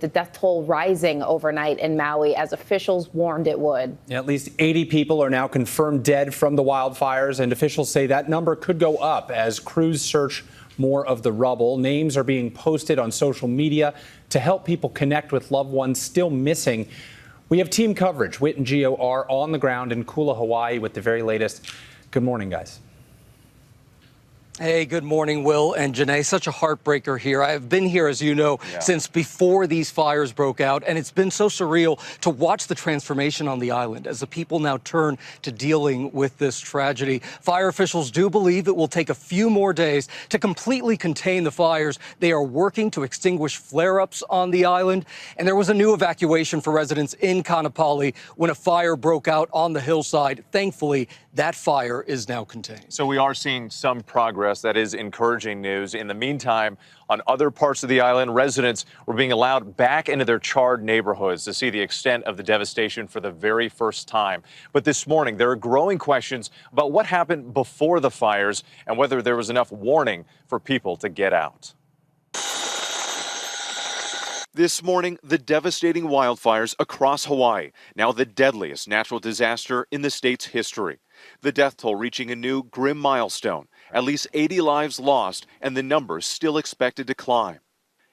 The death toll rising overnight in Maui as officials warned it would. At least 80 people are now confirmed dead from the wildfires, and officials say that number could go up as crews search more of the rubble. Names are being posted on social media to help people connect with loved ones still missing. We have team coverage. Whit and Gio are on the ground in Kula, Hawaii with the very latest. Good morning, guys. Hey, good morning, Will and Janae. Such a heartbreaker here. I've been here, as you know, since before these fires broke out, and it's been so surreal to watch the transformation on the island as the people now turn to dealing with this tragedy. Fire officials do believe it will take a few more days to completely contain the fires. They are working to extinguish flare-ups on the island, and there was a new evacuation for residents in Kaanapali when a fire broke out on the hillside. Thankfully, that fire is now contained. So we are seeing some progress. That is encouraging news. In the meantime, on other parts of the island, residents were being allowed back into their charred neighborhoods to see the extent of the devastation for the very first time. But this morning, there are growing questions about what happened before the fires and whether there was enough warning for people to get out. This morning, the devastating wildfires across Hawaii, now the deadliest natural disaster in the state's history. The death toll reaching a new grim milestone, at least 80 lives lost, and the numbers still expected to climb.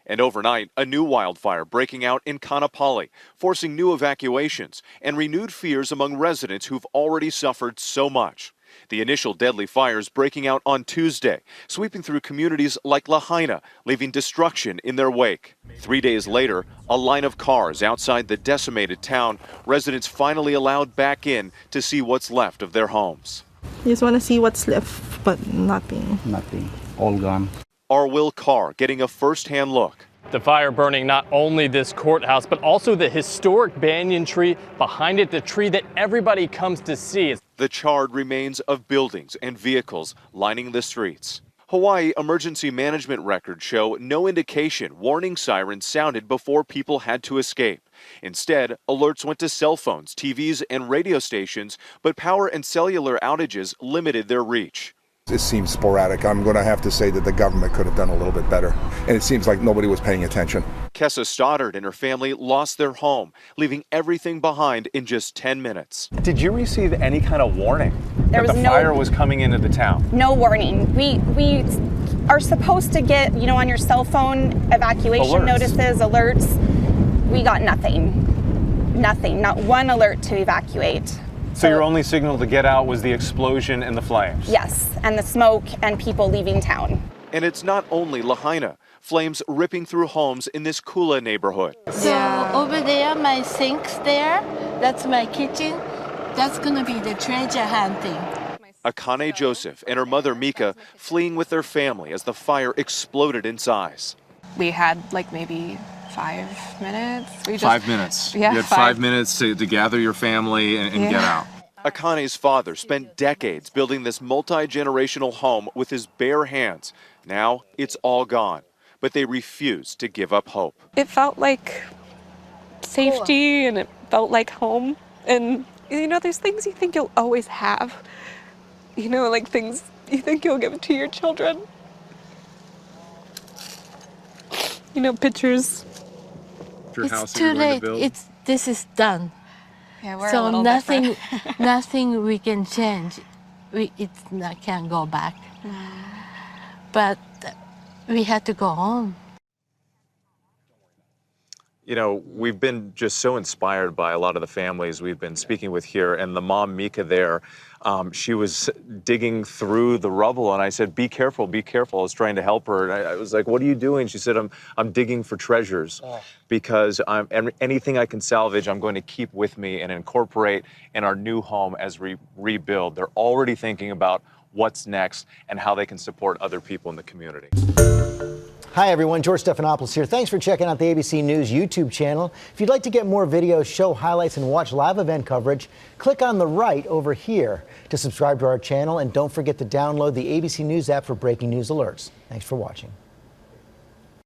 And overnight, a new wildfire breaking out in Kaanapali, forcing new evacuations and renewed fears among residents who've already suffered so much. The initial deadly fires breaking out on Tuesday, sweeping through communities like Lahaina, leaving destruction in their wake. 3 days later, a line of cars outside the decimated town, residents finally allowed back in to see what's left of their homes. You just want to see what's left, but nothing. Nothing. All gone. Our Will Carr getting a first-hand look. The fire burning not only this courthouse, but also the historic banyan tree behind it, the tree that everybody comes to see. The charred remains of buildings and vehicles lining the streets. Hawaii emergency management records show no indication warning sirens sounded before people had to escape. Instead, alerts went to cell phones, TVs, and radio stations, but power and cellular outages limited their reach. It seems sporadic. I'm going to have to say that the government could have done a little bit better. And it seems like nobody was paying attention. Kessa Stoddard and her family lost their home, leaving everything behind in just 10 minutes. Did you receive any kind of warning that the fire was coming into the town? No warning. We are supposed to get, on your cell phone evacuation notices, alerts. We got nothing. Nothing. Not one alert to evacuate. So your only signal to get out was the explosion and the flames? Yes, and the smoke and people leaving town. And it's not only Lahaina. Flames ripping through homes in this Kula neighborhood. So over there, my sink's there. That's my kitchen. That's going to be the treasure hunting. Akane Joseph and her mother Mika fleeing with their family as the fire exploded in size. We had maybe 5 minutes. 5 minutes. Yeah, you had 5 minutes to gather your family and get out. Akane's father spent decades building this multi-generational home with his bare hands. Now it's all gone, but they refuse to give up hope. It felt like safety and it felt like home. And, there's things you think you'll always have. Like things you think you'll give to your children. Pictures. It's too late. This is done. Yeah, we're so a little nothing, different. nothing we can change. Can't go back. But we had to go home. We've been just so inspired by a lot of the families we've been speaking with here, and the mom, Mika, there, she was digging through the rubble, and I said, be careful, be careful. I was trying to help her, and I was like, what are you doing? She said, I'm digging for treasures because anything I can salvage, I'm going to keep with me and incorporate in our new home as we rebuild. They're already thinking about what's next and how they can support other people in the community. Hi, everyone. George Stephanopoulos here. Thanks for checking out the ABC News YouTube channel. If you'd like to get more videos, show highlights, and watch live event coverage, click on the right over here to subscribe to our channel. And don't forget to download the ABC News app for breaking news alerts. Thanks for watching.